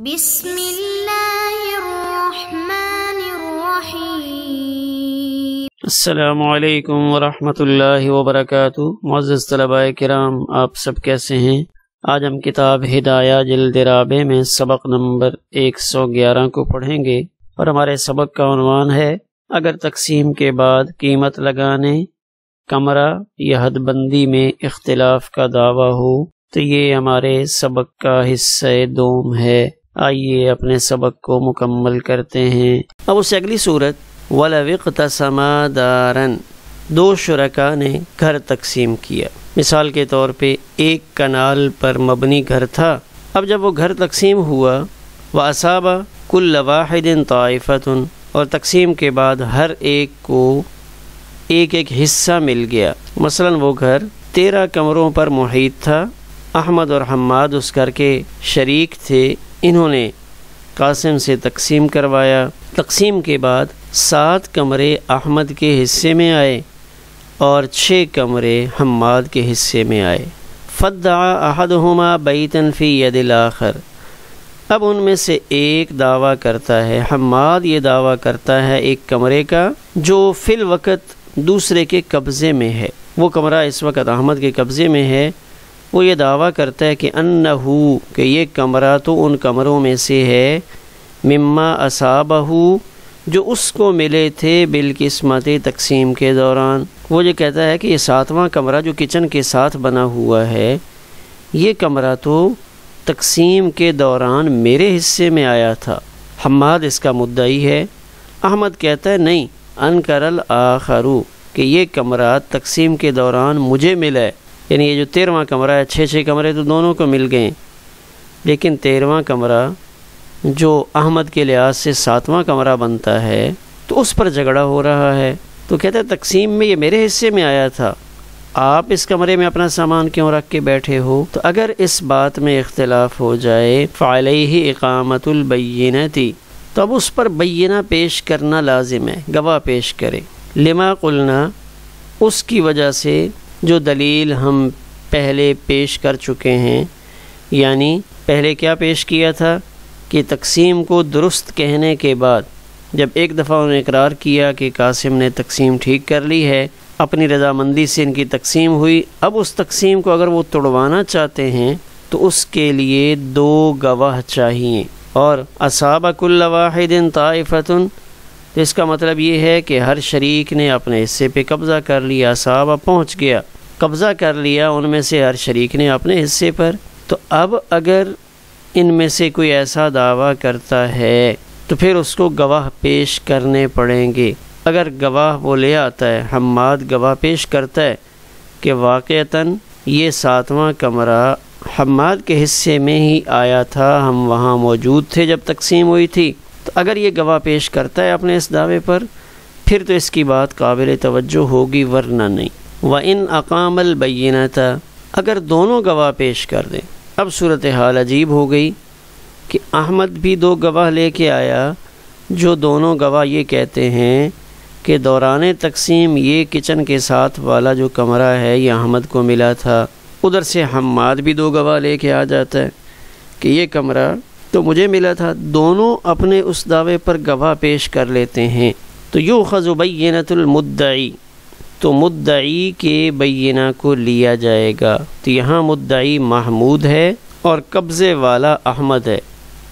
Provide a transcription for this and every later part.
بسم اللہ الرحمن الرحیم۔ السلام علیکم ورحمۃ اللہ وبرکاتہ۔ معزز طلباء کرام، آپ سب کیسے ہیں؟ آج ہم کتاب ہدایہ جلد رابع میں سبق نمبر 111 کو پڑھیں گے، اور ہمارے سبق کا عنوان ہے اگر تقسیم کے بعد قیمت لگانے، کمرہ یا حد بندی میں اختلاف کا دعویٰ ہو تو یہ ہمارے سبق کا حصہ دوم ہے۔ آئیے اپنے سبق کو مکمل کرتے ہیں۔ اب اس سے اگلی صورت وَلَوِ اقْتَسَمَا دَارًا، دو شرکاء نے گھر تقسیم کیا۔ مثال کے طور پہ ایک کنال پر مبنی گھر تھا، اب جب وہ گھر تقسیم ہوا وَأَصَابَ كُلَّ وَاحِدٍ طَائِفَةٌ، اور تقسیم کے بعد ہر ایک کو ایک ایک حصہ مل گیا۔ مثلا وہ گھر 13 کمروں پر محیط تھا، احمد اور حماد اس گھر کے شریک تھے، انہوں نے قاسم سے تقسیم کروایا۔ تقسیم کے بعد 7 کمرے احمد کے حصے میں آئے اور 6 کمرے حماد کے حصے میں آئے۔ فَادَّعَى أَحَدُهُمَا بَيْتًا فِي يَدِ الْآخَرِ، اب ان میں سے ایک دعویٰ کرتا ہے، حماد یہ دعویٰ کرتا ہے ایک کمرے کا جو فی الوقت دوسرے کے قبضے میں ہے، وہ کمرہ اس وقت احمد کے قبضے میں ہے، وہ یہ دعویٰ کرتا ہے کہ انہو، کہ یہ کمرہ تو ان کمروں میں سے ہے، مما اصابہ، جو اس کو ملے تھے بالقسمت تقسیم کے دوران۔ وہ یہ کہتا ہے کہ یہ 7واں کمرہ جو کچن کے ساتھ بنا ہوا ہے، یہ کمرہ تو تقسیم کے دوران میرے حصے میں آیا تھا۔ حماد اس کا مدعی ہے، احمد کہتا ہے نہیں، انکر الآخر، کہ یہ کمرہ تقسیم کے دوران مجھے ملا ہے، یعنی یہ جو 13واں کمرہ ہے، 6 کمرے تو دونوں کو مل گئے، لیکن 13واں کمرہ جو احمد کے لحاظ سے 7واں کمرہ بنتا ہے تو اس پر جھگڑا ہو رہا ہے۔ تو کہتا ہے تقسیم میں یہ میرے حصے میں آیا تھا، آپ اس کمرے میں اپنا سامان کیوں رکھ کے بیٹھے ہو؟ تو اگر اس بات میں اختلاف ہو جائے فعلیہ اقامت البینۃ، تو اب اس پر بینہ پیش کرنا لازم ہے، گواہ پیش کرے۔ لما قلنا، اس کی وجہ سے جو دلیل ہم پہلے پیش کر چکے ہیں، یعنی پہلے کیا پیش کیا تھا کہ تقسیم کو درست کہنے کے بعد جب ایک دفعہ انہوں نے اقرار کیا کہ قاسم نے تقسیم ٹھیک کر لی ہے، اپنی رضامندی سے ان کی تقسیم ہوئی، اب اس تقسیم کو اگر وہ توڑوانا چاہتے ہیں تو اس کے لیے 2 گواہ چاہیے، اور اصاب کل واحد طائفۃ، اس کا مطلب یہ ہے کہ ہر شریک نے اپنے حصے پہ قبضہ کر لیا، اصاب پہنچ گیا، قبضہ کر لیا ان میں سے ہر شریک نے اپنے حصے پر۔ تو اب اگر ان میں سے کوئی ایسا دعویٰ کرتا ہے تو پھر اس کو گواہ پیش کرنے پڑیں گے۔ اگر گواہ وہ لے آتا ہے، حماد گواہ پیش کرتا ہے کہ واقعتاً یہ 7واں کمرہ حماد کے حصے میں ہی آیا تھا، ہم وہاں موجود تھے جب تقسیم ہوئی تھی، تو اگر یہ گواہ پیش کرتا ہے اپنے اس دعوے پر، پھر تو اس کی بات قابل توجہ ہوگی، ورنہ نہیں۔ وَإِنْ أَقَامَ الْبَيِّنَةَ، اگر دونوں گواہ پیش کر دیں، اب صورتحال عجیب ہو گئی کہ احمد بھی 2 گواہ لے کے آیا، جو دونوں گواہ یہ کہتے ہیں کہ دوران تقسیم یہ کچن کے ساتھ والا جو کمرہ ہے یہ احمد کو ملا تھا۔ ادھر سے حماد بھی 2 گواہ لے کے آ جاتا ہے کہ یہ کمرہ تو مجھے ملا تھا، دونوں اپنے اس دعوے پر گواہ پیش کر لیتے ہیں، تو یؤخذ بینۃ المدعی، تو مدعی کے بینہ کو لیا جائے گا۔ تو یہاں مدعی محمود ہے اور قبضے والا احمد ہے،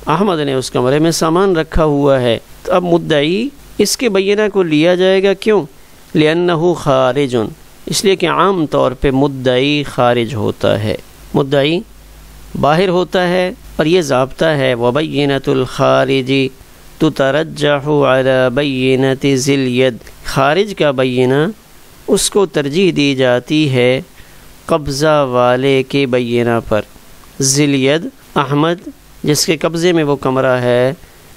احمد نے اس کمرے میں سامان رکھا ہوا ہے، تو اب مدعی اس کے بینہ کو لیا جائے گا، کیوں؟ لأنہ خارج، اس لیے کہ عام طور پہ مدعی خارج ہوتا ہے، مدعی باہر ہوتا ہے، اور یہ ضابطہ ہے وبینۃ الخارج تترجح علی بینۃ ذی الید، خارج کا بینہ اس کو ترجیح دی جاتی ہے قبضہ والے کے بینہ پر۔ ذی الید احمد، جس کے قبضے میں وہ کمرہ ہے،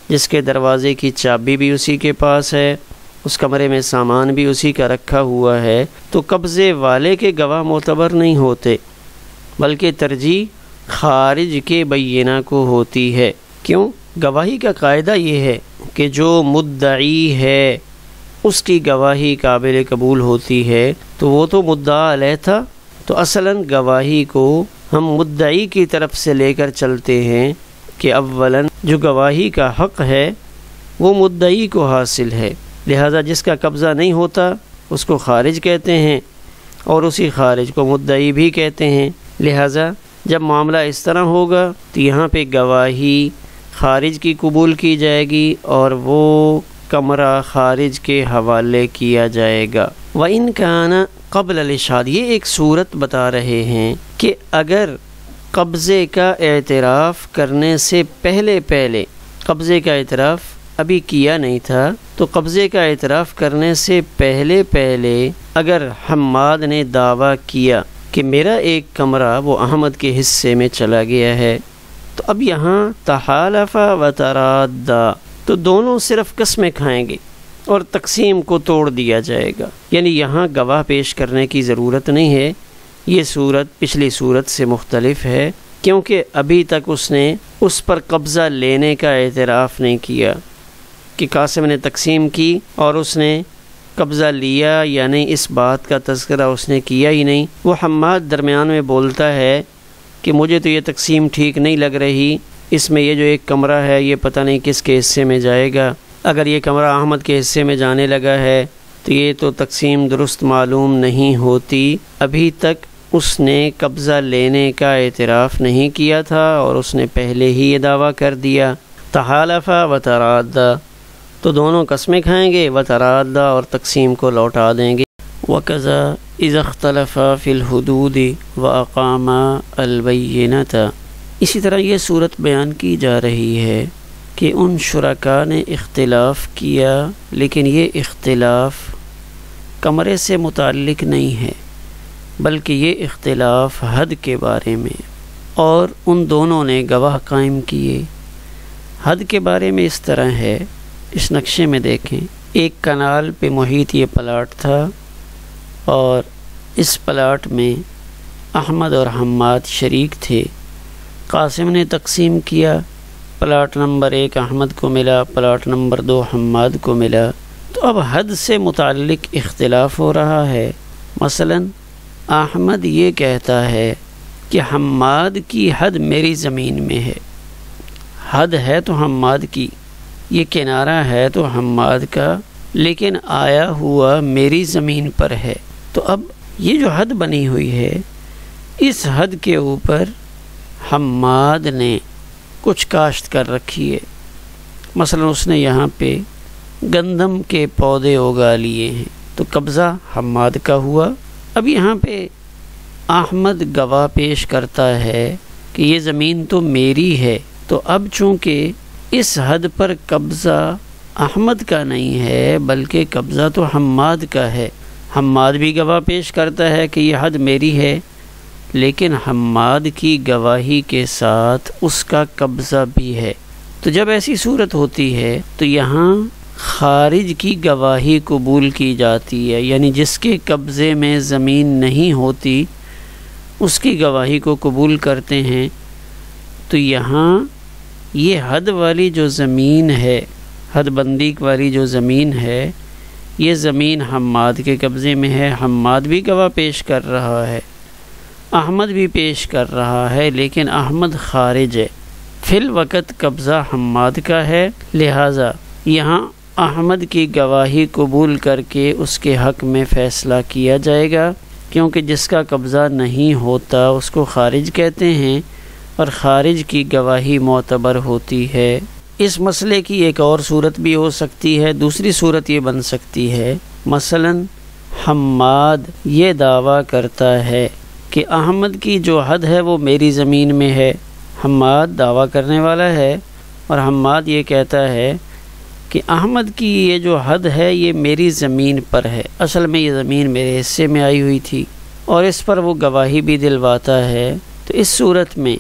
جس کے دروازے کی چابی بھی اسی کے پاس ہے، اس کمرے میں سامان بھی اسی کا رکھا ہوا ہے، تو قبضے والے کے گواہ معتبر نہیں ہوتے، بلکہ ترجیح خارج کے بینہ کو ہوتی ہے۔ کیوں؟ گواہی کا قاعدہ یہ ہے کہ جو مدعی ہے اس کی گواہی قابل قبول ہوتی ہے، تو وہ تو مدعا علیہ تھا، تو اصلاً گواہی کو ہم مدعی کی طرف سے لے کر چلتے ہیں کہ اولاً جو گواہی کا حق ہے وہ مدعی کو حاصل ہے، لہذا جس کا قبضہ نہیں ہوتا اس کو خارج کہتے ہیں اور اسی خارج کو مدعی بھی کہتے ہیں۔ لہذا جب معاملہ اس طرح ہوگا تو یہاں پہ گواہی خارج کی قبول کی جائے گی اور وہ کمرہ خارج کے حوالے کیا جائے گا۔ وَإِنْ كَانَ قبل الاشہاد، یہ ایک صورت بتا رہے ہیں کہ اگر قبضے کا اعتراف کرنے سے پہلے قبضے کا اعتراف ابھی کیا نہیں تھا، تو قبضے کا اعتراف کرنے سے پہلے اگر حماد نے دعویٰ کیا کہ میرا ایک کمرہ وہ احمد کے حصے میں چلا گیا ہے، تو اب یہاں تحالف و ترادا، تو دونوں صرف قسمیں کھائیں گے اور تقسیم کو توڑ دیا جائے گا، یعنی یہاں گواہ پیش کرنے کی ضرورت نہیں ہے۔ یہ صورت پچھلی صورت سے مختلف ہے کیونکہ ابھی تک اس نے اس پر قبضہ لینے کا اعتراف نہیں کیا کہ قاسم نے تقسیم کی اور اس نے قبضہ لیا یا نہیں، اس بات کا تذکرہ اس نے کیا ہی نہیں۔ وہ حماد درمیان میں بولتا ہے کہ مجھے تو یہ تقسیم ٹھیک نہیں لگ رہی، اس میں یہ جو ایک کمرہ ہے یہ پتہ نہیں کس کے حصے میں جائے گا، اگر یہ کمرہ احمد کے حصے میں جانے لگا ہے تو یہ تو تقسیم درست معلوم نہیں ہوتی۔ ابھی تک اس نے قبضہ لینے کا اعتراف نہیں کیا تھا اور اس نے پہلے ہی یہ دعویٰ کر دیا۔ تحالف و ترادا، تو دونوں قسمیں کھائیں گے، و ترادا اور تقسیم کو لوٹا دیں گے۔ وَكَذَا إِذَا اخْتَلَفَا فِي الْحُدُودِ وَأَقَامَا الْبَيِّنَةَ، اسی طرح یہ صورت بیان کی جا رہی ہے کہ ان شرکاء نے اختلاف کیا، لیکن یہ اختلاف کمرے سے متعلق نہیں ہے بلکہ یہ اختلاف حد کے بارے میں، اور ان دونوں نے گواہ قائم کیے۔ حد کے بارے میں اس طرح ہے، اس نقشے میں دیکھیں، ایک کنال پہ محیط یہ پلاٹ تھا اور اس پلاٹ میں احمد اور حماد شریک تھے۔ قاسم نے تقسیم کیا، پلاٹ نمبر 1 احمد کو ملا، پلاٹ نمبر 2 حماد کو ملا، تو اب حد سے متعلق اختلاف ہو رہا ہے۔ مثلا احمد یہ کہتا ہے کہ حماد کی حد میری زمین میں ہے، حد ہے تو حماد کی، یہ کنارہ ہے تو حماد کا، لیکن آیا ہوا میری زمین پر ہے۔ تو اب یہ جو حد بنی ہوئی ہے، اس حد کے اوپر حماد نے کچھ کاشت کر رکھی ہے، مثلا اس نے یہاں پہ گندم کے پودے اگا لیے ہیں، تو قبضہ حماد کا ہوا۔ اب یہاں پہ احمد گواہ پیش کرتا ہے کہ یہ زمین تو میری ہے، تو اب چونکہ اس حد پر قبضہ احمد کا نہیں ہے بلکہ قبضہ تو حماد کا ہے، حماد بھی گواہ پیش کرتا ہے کہ یہ حد میری ہے، لیکن حماد کی گواہی کے ساتھ اس کا قبضہ بھی ہے۔ تو جب ایسی صورت ہوتی ہے تو یہاں خارج کی گواہی قبول کی جاتی ہے، یعنی جس کے قبضے میں زمین نہیں ہوتی اس کی گواہی کو قبول کرتے ہیں۔ تو یہاں یہ حد والی جو زمین ہے، حد بندی والی جو زمین ہے، یہ زمین حماد کے قبضے میں ہے، حماد بھی گواہ پیش کر رہا ہے، احمد بھی پیش کر رہا ہے، لیکن احمد خارج ہے، فی الوقت قبضہ حماد کا ہے، لہٰذا یہاں احمد کی گواہی قبول کر کے اس کے حق میں فیصلہ کیا جائے گا، کیونکہ جس کا قبضہ نہیں ہوتا اس کو خارج کہتے ہیں اور خارج کی گواہی معتبر ہوتی ہے۔ اس مسئلے کی ایک اور صورت بھی ہو سکتی ہے، دوسری صورت یہ بن سکتی ہے، مثلا حماد یہ دعویٰ کرتا ہے کہ احمد کی جو حد ہے وہ میری زمین میں ہے، حماد دعویٰ کرنے والا ہے اور حماد یہ کہتا ہے کہ احمد کی یہ جو حد ہے یہ میری زمین پر ہے، اصل میں یہ زمین میرے حصے میں آئی ہوئی تھی، اور اس پر وہ گواہی بھی دلواتا ہے۔ تو اس صورت میں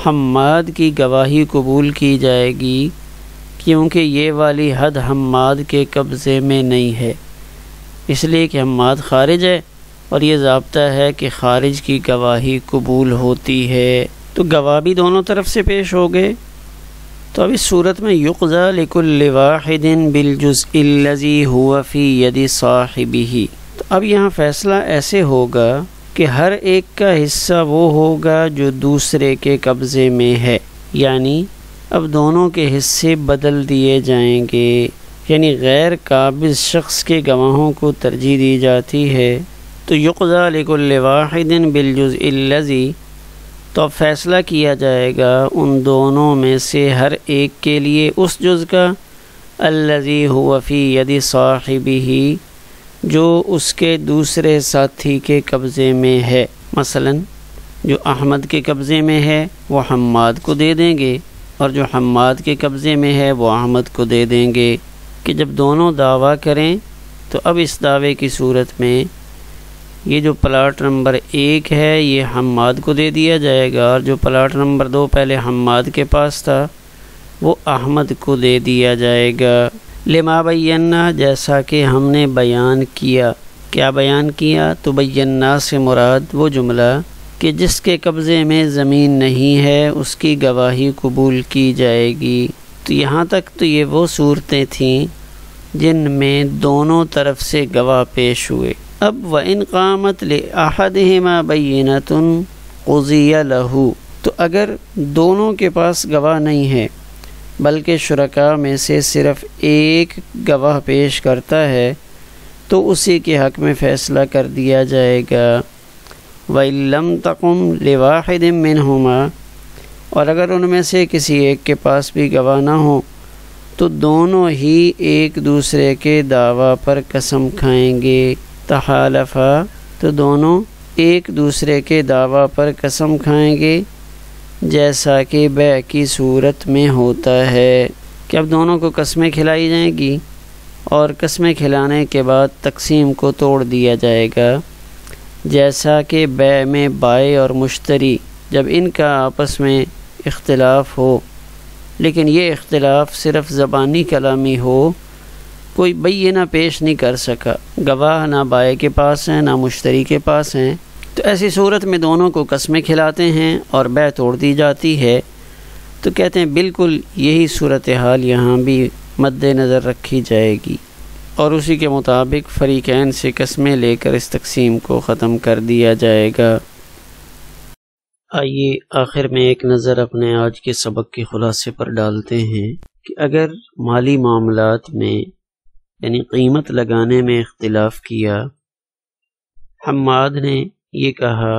حماد کی گواہی قبول کی جائے گی کیونکہ یہ والی حد حماد کے قبضے میں نہیں ہے، اس لیے کہ حماد خارج ہے اور یہ ضابطہ ہے کہ خارج کی گواہی قبول ہوتی ہے، تو گواہ بھی دونوں طرف سے پیش ہو گئے۔ تو اب اس صورت میں یقضى لكل واحد بالجزء الذي هو في يد صاحبه، تو اب یہاں فیصلہ ایسے ہوگا کہ ہر ایک کا حصہ وہ ہوگا جو دوسرے کے قبضے میں ہے، یعنی اب دونوں کے حصے بدل دیے جائیں گے، یعنی غیر قابض شخص کے گواہوں کو ترجیح دی جاتی ہے۔ تو یقضی لکل واحد بالجزء الذی، تو اب فیصلہ کیا جائے گا ان دونوں میں سے ہر ایک کے لیے اس جز کا، الذی هو فی ید صاحبہ، جو اس کے دوسرے ساتھی کے قبضے میں ہے۔ مثلا جو احمد کے قبضے میں ہے وہ حماد کو دے دیں گے، اور جو حماد کے قبضے میں ہے وہ احمد کو دے دیں گے، کہ جب دونوں دعویٰ کریں تو اب اس دعوے کی صورت میں یہ جو پلاٹ نمبر 1 ہے یہ حماد کو دے دیا جائے گا، اور جو پلاٹ نمبر 2 پہلے حماد کے پاس تھا وہ احمد کو دے دیا جائے گا۔ لما بینا، جیسا کہ ہم نے بیان کیا۔ کیا بیان کیا؟ تو بینا سے مراد وہ جملہ کہ جس کے قبضے میں زمین نہیں ہے اس کی گواہی قبول کی جائے گی۔ تو یہاں تک تو یہ وہ صورتیں تھیں جن میں دونوں طرف سے گواہ پیش ہوئے۔ اب وَإِنْ قَامَتْ لِأَحَدِهِمَا بَيِّنَةٌ قُضِيَ لَهُ، تو اگر دونوں کے پاس گواہ نہیں ہے بلکہ شرکاء میں سے صرف ایک گواہ پیش کرتا ہے تو اسی کے حق میں فیصلہ کر دیا جائے گا۔ وَإِن لَمْ تَقُمْ لِوَاحِدٍ مِّنْهُمَا، اور اگر ان میں سے کسی ایک کے پاس بھی گواہ نہ ہو تو دونوں ہی ایک دوسرے کے دعویٰ پر قسم کھائیں گے۔ تحالفا، تو دونوں ایک دوسرے کے دعویٰ پر قسم کھائیں گے، جیسا کہ بیع کی صورت میں ہوتا ہے کہ اب دونوں کو قسمیں کھلائی جائیں گی، اور قسمیں کھلانے کے بعد تقسیم کو توڑ دیا جائے گا، جیسا کہ بیع میں بائع اور مشتری جب ان کا آپس میں اختلاف ہو، لیکن یہ اختلاف صرف زبانی کلامی ہو، کوئی بینہ پیش نہیں کر سکا، گواہ نہ بائع کے پاس ہیں نہ مشتری کے پاس ہیں، تو ایسی صورت میں دونوں کو قسمیں کھلاتے ہیں اور بیع توڑ دی جاتی ہے۔ تو کہتے ہیں بالکل یہی صورتحال یہاں بھی مد نظر رکھی جائے گی، اور اسی کے مطابق فریقین سے قسمیں لے کر اس تقسیم کو ختم کر دیا جائے گا۔ آئیے آخر میں ایک نظر اپنے آج کے سبق کے خلاصے پر ڈالتے ہیں کہ اگر مالی معاملات میں یعنی قیمت لگانے میں اختلاف کیا، حماد نے یہ کہا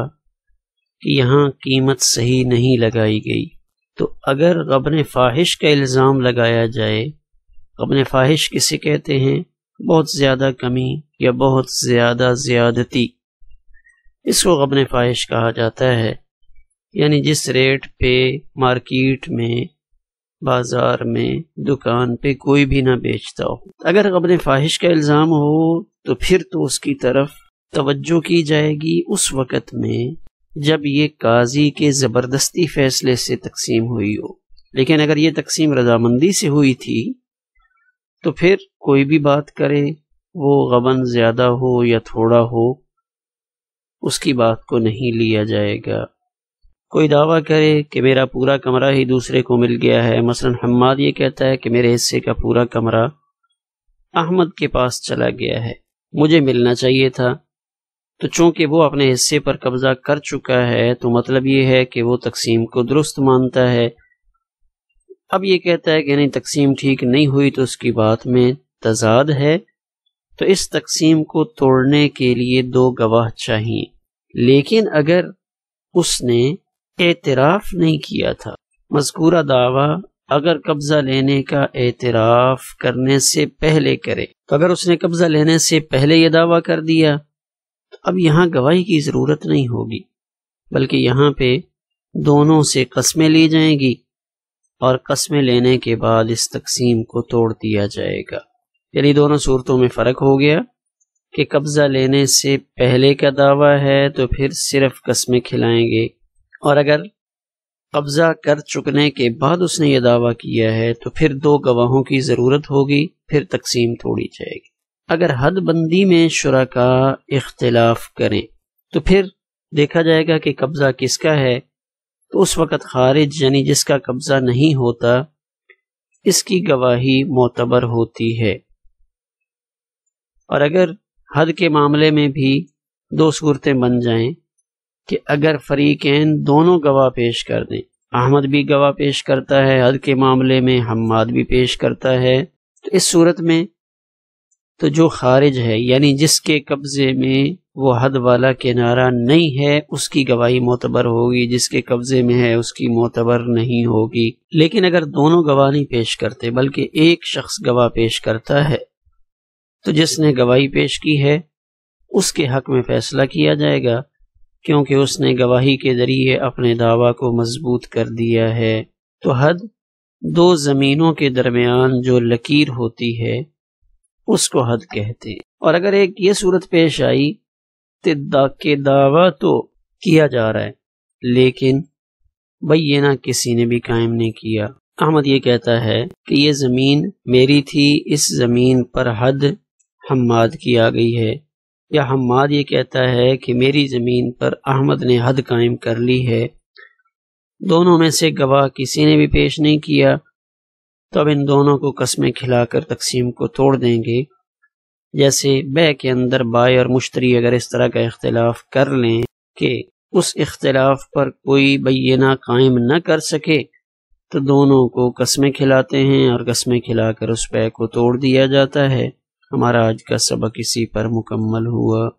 کہ یہاں قیمت صحیح نہیں لگائی گئی، تو اگر غبن فاحش کا الزام لگایا جائے، غبن فاحش کسے کہتے ہیں؟ بہت زیادہ کمی یا بہت زیادہ زیادتی، اس کو غبن فاحش کہا جاتا ہے، یعنی جس ریٹ پہ مارکیٹ میں، بازار میں، دکان پہ کوئی بھی نہ بیچتا ہو۔ اگر غبن فاحش کا الزام ہو تو پھر تو اس کی طرف توجہ کی جائے گی اس وقت میں جب یہ قاضی کے زبردستی فیصلے سے تقسیم ہوئی ہو، لیکن اگر یہ تقسیم رضامندی سے ہوئی تھی تو پھر کوئی بھی بات کرے، وہ غبن زیادہ ہو یا تھوڑا ہو، اس کی بات کو نہیں لیا جائے گا۔ کوئی دعویٰ کرے کہ میرا پورا کمرہ ہی دوسرے کو مل گیا ہے، مثلا حماد یہ کہتا ہے کہ میرے حصے کا پورا کمرہ احمد کے پاس چلا گیا ہے، مجھے ملنا چاہیے تھا، تو چونکہ وہ اپنے حصے پر قبضہ کر چکا ہے تو مطلب یہ ہے کہ وہ تقسیم کو درست مانتا ہے۔ اب یہ کہتا ہے کہ نہیں تقسیم ٹھیک نہیں ہوئی، تو اس کی بات میں تضاد ہے، تو اس تقسیم کو توڑنے کے لیے 2 گواہ چاہیے۔ لیکن اگر اس نے اعتراف نہیں کیا تھا، مذکورہ دعویٰ اگر قبضہ لینے کا اعتراف کرنے سے پہلے کرے، تو اگر اس نے قبضہ لینے سے پہلے یہ دعویٰ کر دیا تو اب یہاں گواہی کی ضرورت نہیں ہوگی، بلکہ یہاں پہ دونوں سے قسمیں لی جائیں گی، اور قسمیں لینے کے بعد اس تقسیم کو توڑ دیا جائے گا۔ یعنی دونوں صورتوں میں فرق ہو گیا کہ قبضہ لینے سے پہلے کا دعویٰ ہے تو پھر صرف قسمیں کھلائیں گے، اور اگر قبضہ کر چکنے کے بعد اس نے یہ دعویٰ کیا ہے تو پھر 2 گواہوں کی ضرورت ہوگی، پھر تقسیم توڑی جائے گی۔ اگر حد بندی میں شرکاء اختلاف کریں تو پھر دیکھا جائے گا کہ قبضہ کس کا ہے، تو اس وقت خارج یعنی جس کا قبضہ نہیں ہوتا اس کی گواہی معتبر ہوتی ہے۔ اور اگر حد کے معاملے میں بھی 2 صورتیں بن جائیں کہ اگر فریقین دونوں گواہ پیش کر دیں، احمد بھی گواہ پیش کرتا ہے، حد کے معاملے میں حماد بھی پیش کرتا ہے۔ تو اس صورت میں تو جو خارج ہے یعنی جس کے قبضے میں وہ حد والا کنارہ نہیں ہے اس کی گواہی معتبر ہوگی، جس کے قبضے میں ہے اس کی معتبر نہیں ہوگی۔ لیکن اگر دونوں گواہ نہیں پیش کرتے بلکہ ایک شخص گواہ پیش کرتا ہے تو جس نے گواہی پیش کی ہے اس کے حق میں فیصلہ کیا جائے گا، کیونکہ اس نے گواہی کے ذریعے اپنے دعویٰ کو مضبوط کر دیا ہے۔ تو حد دو زمینوں کے درمیان جو لکیر ہوتی ہے اس کو حد کہتے ہیں۔ اور اگر ایک یہ صورت پیش آئی کہ دعویٰ تو کیا جا رہا ہے لیکن بینہ کسی نے بھی قائم نہیں کیا، احمد یہ کہتا ہے کہ یہ زمین میری تھی، اس زمین پر حد حماد کی آ گئی ہے، یا حماد یہ کہتا ہے کہ میری زمین پر احمد نے حد قائم کر لی ہے، دونوں میں سے گواہ کسی نے بھی پیش نہیں کیا، تو اب ان دونوں کو قسمیں کھلا کر تقسیم کو توڑ دیں گے۔ جیسے بیع کے اندر بائع اور مشتری اگر اس طرح کا اختلاف کر لیں کہ اس اختلاف پر کوئی بینہ قائم نہ کر سکے تو دونوں کو قسمیں کھلاتے ہیں اور قسمیں کھلا کر اس بیع کو توڑ دیا جاتا ہے۔ ہمارا آج کا سبق اسی پر مکمل ہوا۔